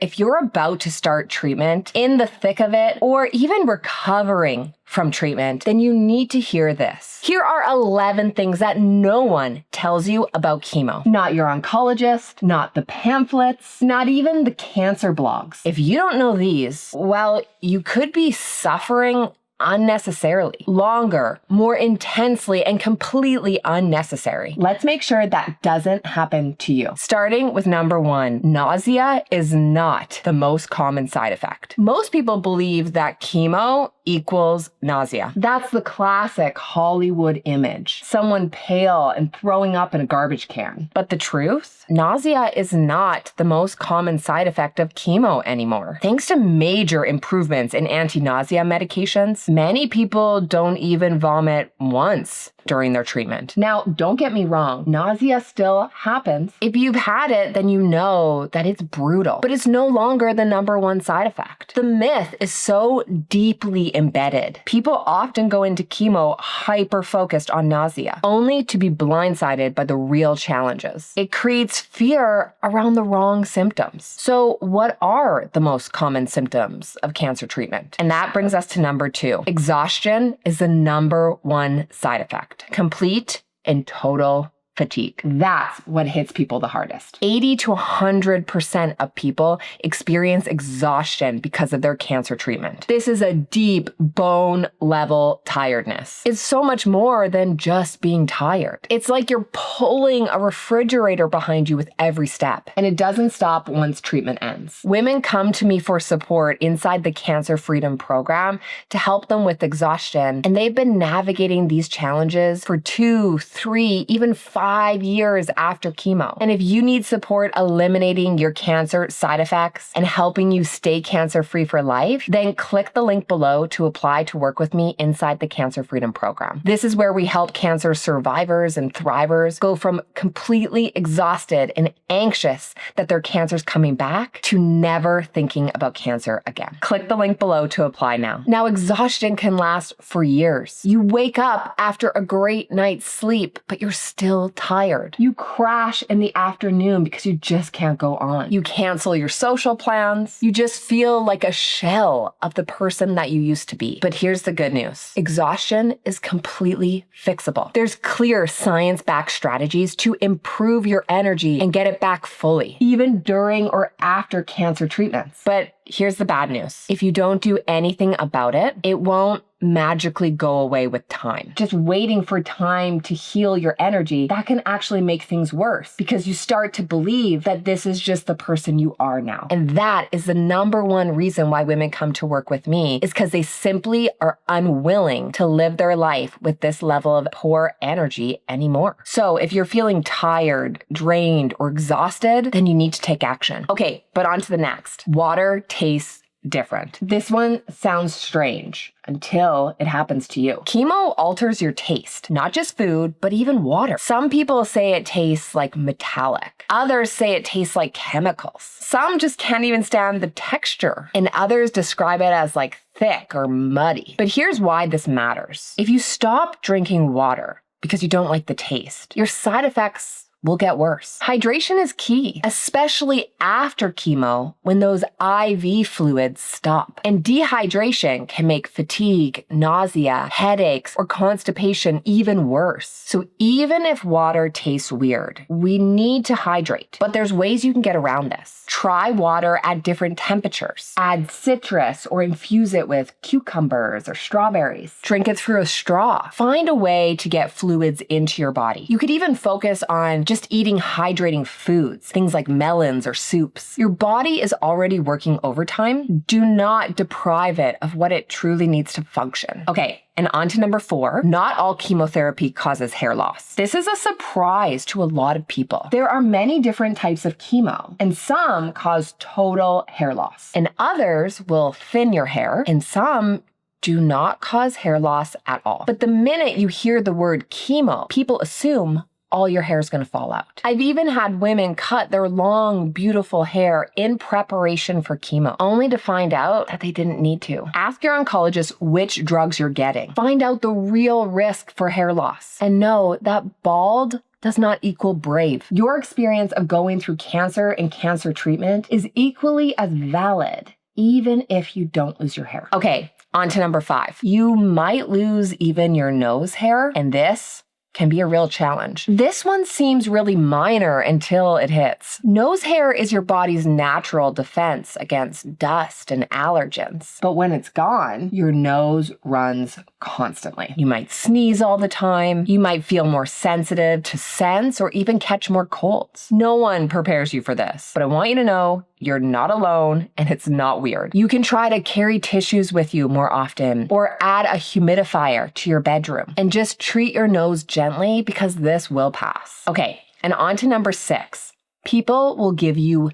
If you're about to start treatment, in the thick of it, or even recovering from treatment, then you need to hear this. Here are 11 things that no one tells you about chemo. Not your oncologist, not the pamphlets, not even the cancer blogs. If you don't know these, well, you could be suffering unnecessarily, longer, more intensely, and completely unnecessary. Let's make sure that doesn't happen to you. Starting with number 1, nausea is not the most common side effect. Most people believe that chemo equals nausea. That's the classic Hollywood image. Someone pale and throwing up in a garbage can. But the truth? Nausea is not the most common side effect of chemo anymore. Thanks to major improvements in anti-nausea medications, many people don't even vomit once during their treatment. Now, don't get me wrong, nausea still happens. If you've had it, then you know that it's brutal, but it's no longer the number 1 side effect. The myth is so deeply embedded. People often go into chemo hyper-focused on nausea, only to be blindsided by the real challenges. It creates fear around the wrong symptoms. So what are the most common symptoms of cancer treatment? And that brings us to number 2. Exhaustion is the number 1 side effect. Complete and total fatigue. That's what hits people the hardest. 80 to 100% of people experience exhaustion because of their cancer treatment. This is a deep bone level tiredness. It's so much more than just being tired. It's like you're pulling a refrigerator behind you with every step. And it doesn't stop once treatment ends. Women come to me for support inside the Cancer Freedom Program to help them with exhaustion. And they've been navigating these challenges for 2, 3, even 5 years after chemo. And if you need support eliminating your cancer side effects and helping you stay cancer-free for life, then click the link below to apply to work with me inside the Cancer Freedom Program. This is where we help cancer survivors and thrivers go from completely exhausted and anxious that their cancer's coming back to never thinking about cancer again. Click the link below to apply now. Now, exhaustion can last for years. You wake up after a great night's sleep, but you're still tired. You crash in the afternoon because you just can't go on. You cancel your social plans. You just feel like a shell of the person that you used to be. But here's the good news. Exhaustion is completely fixable. There's clear science-backed strategies to improve your energy and get it back fully, even during or after cancer treatments. But here's the bad news. If you don't do anything about it, it won't magically go away with time. Just waiting for time to heal your energy, that can actually make things worse because you start to believe that this is just the person you are now. And that is the number 1 reason why women come to work with me, is because they simply are unwilling to live their life with this level of poor energy anymore. So if you're feeling tired, drained, or exhausted, then you need to take action. Okay, but on to the next. Water tastes different. This one sounds strange until it happens to you. Chemo alters your taste, not just food, but even water. Some people say it tastes like metallic. Others say it tastes like chemicals. Some just can't even stand the texture, and others describe it as like thick or muddy. But here's why this matters. If you stop drinking water because you don't like the taste, your side effects will get worse. Hydration is key, especially after chemo when those IV fluids stop. And dehydration can make fatigue, nausea, headaches, or constipation even worse. So even if water tastes weird, we need to hydrate. But there's ways you can get around this. Try water at different temperatures. Add citrus or infuse it with cucumbers or strawberries. Drink it through a straw. Find a way to get fluids into your body. You could even focus on just eating hydrating foods, things like melons or soups. Your body is already working overtime. Do not deprive it of what it truly needs to function. Okay, and on to number 4. Not all chemotherapy causes hair loss. This is a surprise to a lot of people. There are many different types of chemo, and some cause total hair loss, and others will thin your hair, and some do not cause hair loss at all. But the minute you hear the word chemo, people assume all your hair is going to fall out. I've even had women cut their long, beautiful hair in preparation for chemo, only to find out that they didn't need to. Ask your oncologist which drugs you're getting. Find out the real risk for hair loss. And know that bald does not equal brave. Your experience of going through cancer and cancer treatment is equally as valid, even if you don't lose your hair. Okay, on to number 5. You might lose even your nose hair, and this can be a real challenge. This one seems really minor until it hits. Nose hair is your body's natural defense against dust and allergens. But when it's gone, your nose runs constantly. You might sneeze all the time. You might feel more sensitive to scents or even catch more colds. No one prepares you for this, but I want you to know you're not alone and it's not weird. You can try to carry tissues with you more often or add a humidifier to your bedroom and just treat your nose gently because this will pass. Okay, and on to number 6. People will give you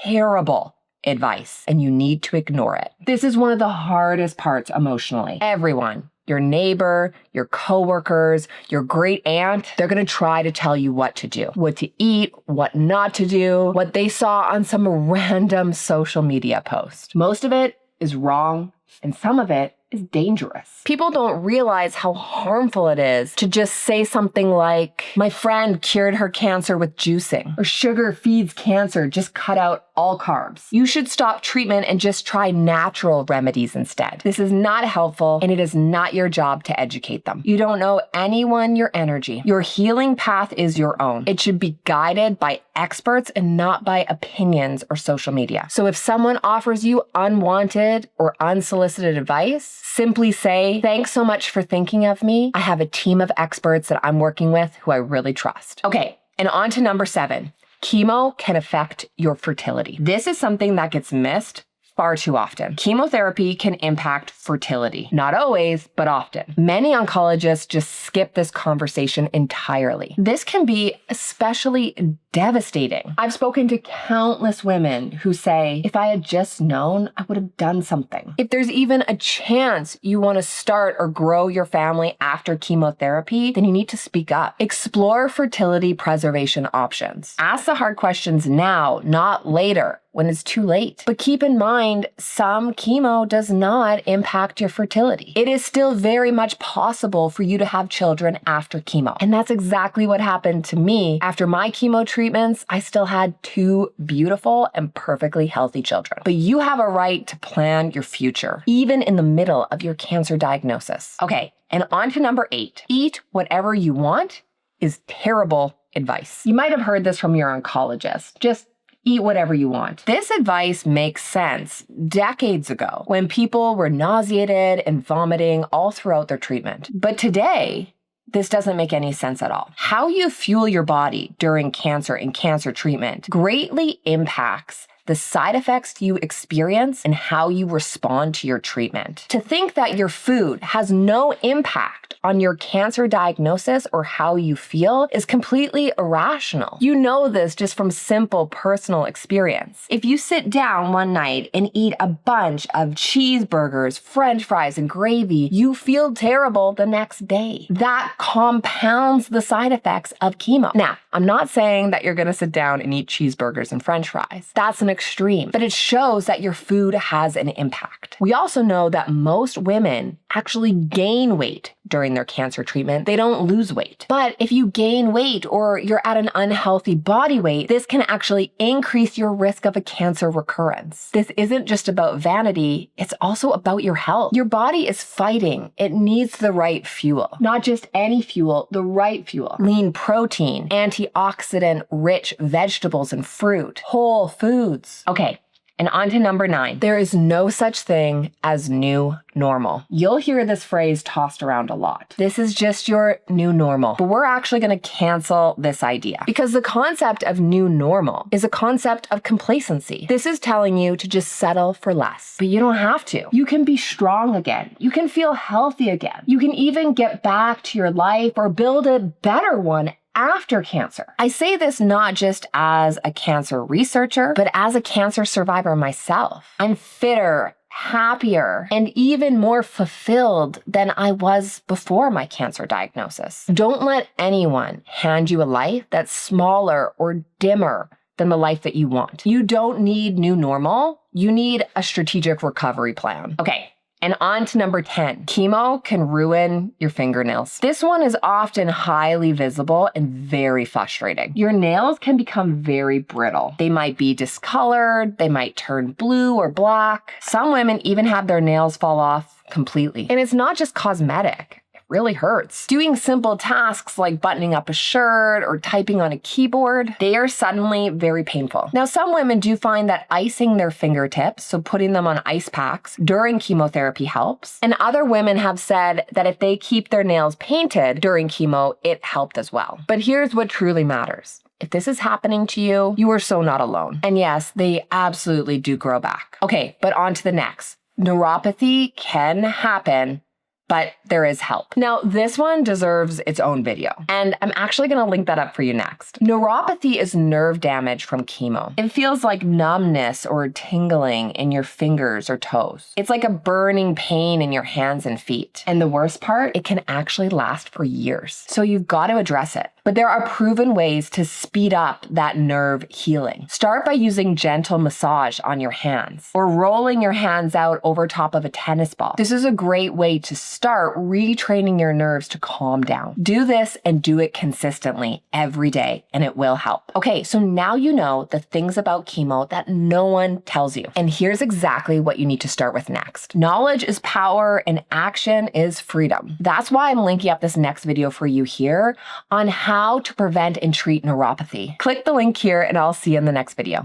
terrible advice and you need to ignore it. This is one of the hardest parts emotionally. Everyone, your neighbor, your coworkers, your great aunt, they're going to try to tell you what to do, what to eat, what not to do, what they saw on some random social media post. Most of it is wrong, and some of it is dangerous. People don't realize how harmful it is to just say something like, my friend cured her cancer with juicing, or sugar feeds cancer, just cut out all carbs. You should stop treatment and just try natural remedies instead. This is not helpful, and it is not your job to educate them. You don't owe anyone your energy. Your healing path is your own. It should be guided by experts and not by opinions or social media. So if someone offers you unwanted or unsolicited advice, simply say, thanks so much for thinking of me. I have a team of experts that I'm working with who I really trust. Okay, and on to number 7. Chemo can affect your fertility. This is something that gets missed far too often. Chemotherapy can impact fertility. Not always, but often. Many oncologists just skip this conversation entirely. This can be especially devastating. I've spoken to countless women who say, if I had just known, I would have done something. If there's even a chance you want to start or grow your family after chemotherapy, then you need to speak up. Explore fertility preservation options. Ask the hard questions now, not later, when it's too late. But keep in mind, some chemo does not impact your fertility. It is still very much possible for you to have children after chemo. And that's exactly what happened to me. After my chemo treatments, I still had 2 beautiful and perfectly healthy children. But you have a right to plan your future, even in the middle of your cancer diagnosis. Okay, and on to number 8. Eat whatever you want is terrible advice. You might have heard this from your oncologist. Just eat whatever you want. This advice makes sense decades ago when people were nauseated and vomiting all throughout their treatment. But today, this doesn't make any sense at all. How you fuel your body during cancer and cancer treatment greatly impacts the side effects you experience and how you respond to your treatment. To think that your food has no impact on your cancer diagnosis or how you feel is completely irrational. You know this just from simple personal experience. If you sit down one night and eat a bunch of cheeseburgers, french fries, and gravy, you feel terrible the next day. That compounds the side effects of chemo. Now, I'm not saying that you're going to sit down and eat cheeseburgers and french fries. That's an extreme, but it shows that your food has an impact. We also know that most women actually gain weight during their cancer treatment. They don't lose weight. But if you gain weight or you're at an unhealthy body weight, this can actually increase your risk of a cancer recurrence. This isn't just about vanity, it's also about your health. Your body is fighting. It needs the right fuel. Not just any fuel, the right fuel. Lean protein, antioxidant-rich vegetables and fruit, whole foods. Okay. And on to number 9. There is no such thing as new normal. You'll hear this phrase tossed around a lot. This is just your new normal. But we're actually going to cancel this idea because the concept of new normal is a concept of complacency. This is telling you to just settle for less. But you don't have to. You can be strong again. You can feel healthy again. You can even get back to your life or build a better one after cancer. I say this not just as a cancer researcher, but as a cancer survivor myself. I'm fitter, happier, and even more fulfilled than I was before my cancer diagnosis. Don't let anyone hand you a life that's smaller or dimmer than the life that you want. You don't need new normal. You need a strategic recovery plan. Okay. And on to number 10. Chemo can ruin your fingernails. This one is often highly visible and very frustrating. Your nails can become very brittle. They might be discolored, they might turn blue or black. Some women even have their nails fall off completely. And it's not just cosmetic. Really hurts. Doing simple tasks like buttoning up a shirt or typing on a keyboard, they are suddenly very painful. Now, some women do find that icing their fingertips, so putting them on ice packs during chemotherapy helps. And other women have said that if they keep their nails painted during chemo, it helped as well. But here's what truly matters. If this is happening to you, you are so not alone. And yes, they absolutely do grow back. Okay, but on to the next. Neuropathy can happen, but there is help. Now, this one deserves its own video, and I'm actually gonna link that up for you next. Neuropathy is nerve damage from chemo. It feels like numbness or tingling in your fingers or toes. It's like a burning pain in your hands and feet. And the worst part, it can actually last for years. So you've got to address it. But there are proven ways to speed up that nerve healing. Start by using gentle massage on your hands or rolling your hands out over top of a tennis ball. This is a great way to start retraining your nerves to calm down. Do this and do it consistently every day, and it will help. Okay, so now you know the things about chemo that no one tells you. And here's exactly what you need to start with next. Knowledge is power and action is freedom. That's why I'm linking up this next video for you here on how to prevent and treat neuropathy. Click the link here and I'll see you in the next video.